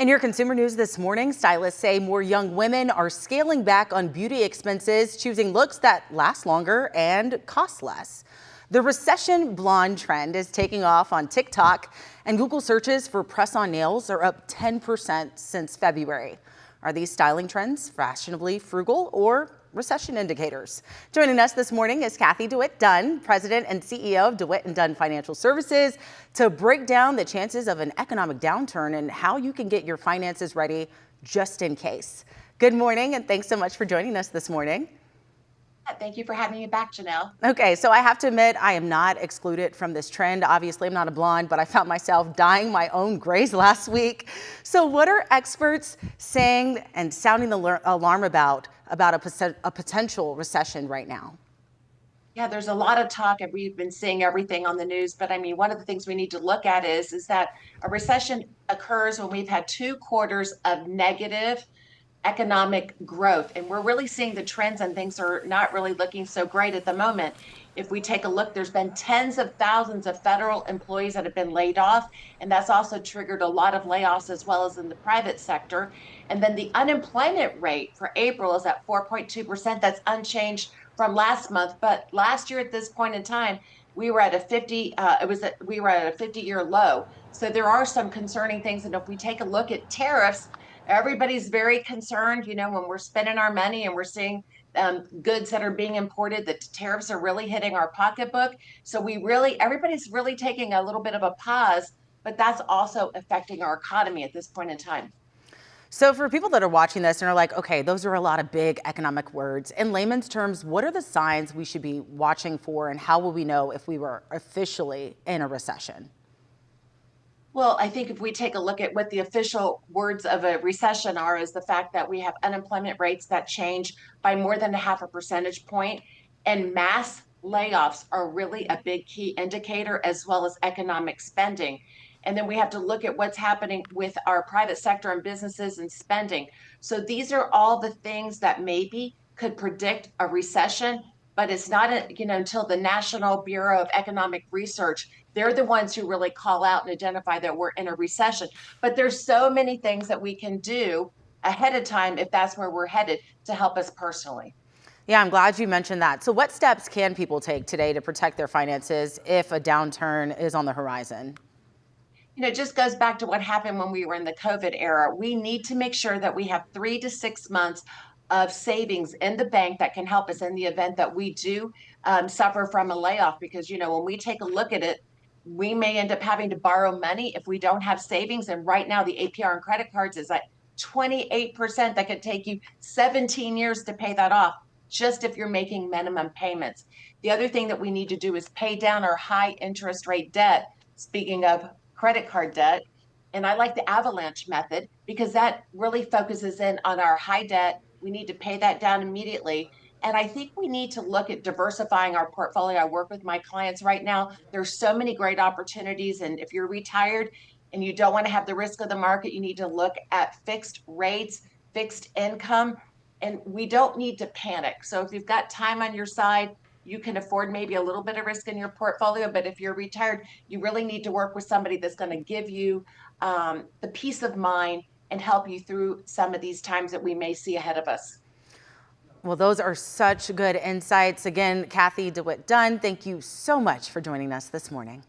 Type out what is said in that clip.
In your consumer news this morning, stylists say more young women are scaling back on beauty expenses, choosing looks that last longer and cost less. The recession blonde trend is taking off on TikTok, and Google searches for press-on nails are up 10% since February. Are these styling trends fashionably frugal or recession indicators? Joining us this morning is Kathy DeWitt-Dunn, President and CEO of DeWitt & Dunn Financial Services, to break down the chances of an economic downturn and how you can get your finances ready just in case. Good morning, and thanks so much for joining us this morning. Thank you for having me back, Janelle. Okay, so I have to admit, I am not excluded from this trend. Obviously, I'm not a blonde, but I found myself dyeing my own grays last week. So what are experts saying and sounding the alarm about a potential recession right now? Yeah, there's a lot of talk, and we've been seeing everything on the news. But I mean, one of the things we need to look at is that a recession occurs when we've had 2 quarters of negative economic growth. And we're really seeing the trends, and things are not really looking so great at the moment. If we take a look, there's been tens of thousands of federal employees that have been laid off, and that's also triggered a lot of layoffs as well as in the private sector. And then the unemployment rate for April is at 4.2%. That's unchanged from last month, but last year at this point in time, we were at a 50-year low. So there are some concerning things. And if we take a look at tariffs, everybody's very concerned, when we're spending our money and we're seeing goods that are being imported, the tariffs are really hitting our pocketbook. So everybody's really taking a little bit of a pause, but that's also affecting our economy at this point in time. So for people that are watching this and are like, okay, those are a lot of big economic words. In layman's terms, what are the signs we should be watching for, and how will we know if we were officially in a recession? Well, I think if we take a look at what the official words of a recession are, is the fact that we have unemployment rates that change by more than a half a percentage point, and mass layoffs are really a big key indicator, as well as economic spending. And then we have to look at what's happening with our private sector and businesses and spending. So these are all the things that maybe could predict a recession, but it's not until the National Bureau of Economic Research, they're the ones who really call out and identify that we're in a recession. But there's so many things that we can do ahead of time if that's where we're headed to help us personally. Yeah, I'm glad you mentioned that. So what steps can people take today to protect their finances if a downturn is on the horizon? It just goes back to what happened when we were in the COVID era. We need to make sure that we have 3 to 6 months of savings in the bank that can help us in the event that we do suffer from a layoff. Because, when we take a look at it, we may end up having to borrow money if we don't have savings. And right now, the APR on credit cards is at 28%. That could take you 17 years to pay that off, just if you're making minimum payments. The other thing that we need to do is pay down our high interest rate debt. Speaking of credit card debt. And I like the avalanche method because that really focuses in on our high debt. We need to pay that down immediately. And I think we need to look at diversifying our portfolio. I work with my clients right now. There's so many great opportunities. And if you're retired and you don't want to have the risk of the market, you need to look at fixed rates, fixed income, and we don't need to panic. So if you've got time on your side, you can afford maybe a little bit of risk in your portfolio. But if you're retired, you really need to work with somebody that's going to give you the peace of mind and help you through some of these times that we may see ahead of us. Well, those are such good insights. Again, Kathy DeWitt-Dunn, thank you so much for joining us this morning.